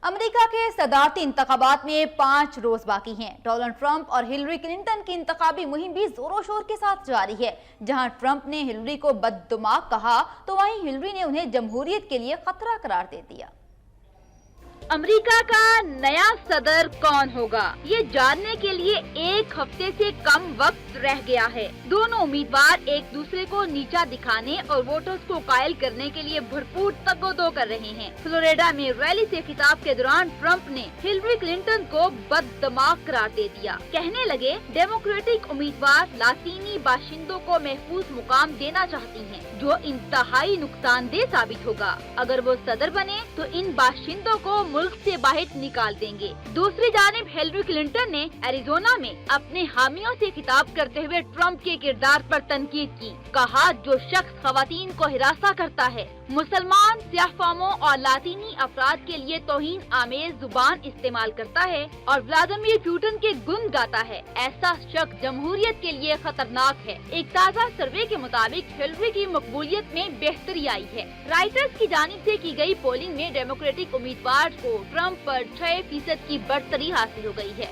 امریکہ کے صدارتی انتخابات میں 5 روز باقی ہیں۔ ڈونلڈ ٹرمپ اور ہلری کلنٹن کی انتخابی مہم بھی زور و شور کے ساتھ جاری ہے۔ جہاں ٹرمپ نے ہلری کو بددماغ کہا تو وہیں ہلری نے انہیں جمہوریت کے لیے خطرہ قرار دے دیا۔ امریکہ کا نیا صدر کون ہوگا، یہ جاننے کے لیے ایک ہفتے سے کم وقت رہ گیا ہے۔ دونوں امیدوار ایک دوسرے کو نیچا دکھانے اور ووٹرز کو قائل کرنے کے لیے بھرپور تگ و دو کر رہے ہیں۔ فلوریڈا میں ریلی سے خطاب کے دوران ٹرمپ نے ہلری کلنٹن کو بددماغ قرار دے دیا۔ کہنے لگے ڈیموکریٹک امیدوار لاطینی باشندوں کو محفوظ مقام دینا چاہتی ہیں، جو انتہائی نقصان دہ ثابت ہوگا۔ اگر وہ صدر بنے تو ان باشندوں کو ملک سے باہر نکال دیں گے۔ دوسری جانب ہلری کلنٹن نے ایریزونا میں اپنے حامیوں سے خطاب کرتے ہوئے ٹرمپ کے کردار پر تنقید کی۔ کہا جو شخص خواتین کو ہراساں کرتا ہے، مسلمان، سیاہ فاموں اور لاطینی افراد کے لیے توہین آمیز زبان استعمال کرتا ہے اور ولادیمیر پوٹن کے گن گاتا ہے، ایسا شخص جمہوریت کے لیے خطرناک ہے۔ ایک تازہ سروے کے مطابق ہلری کی مقبولیت میں بہتری آئی ہے۔ رائٹرز کی جانب سے کی گئی پولنگ میں ڈیموکریٹک امیدوار کو ٹرمپ پر 6% کی برتری حاصل ہو گئی ہے۔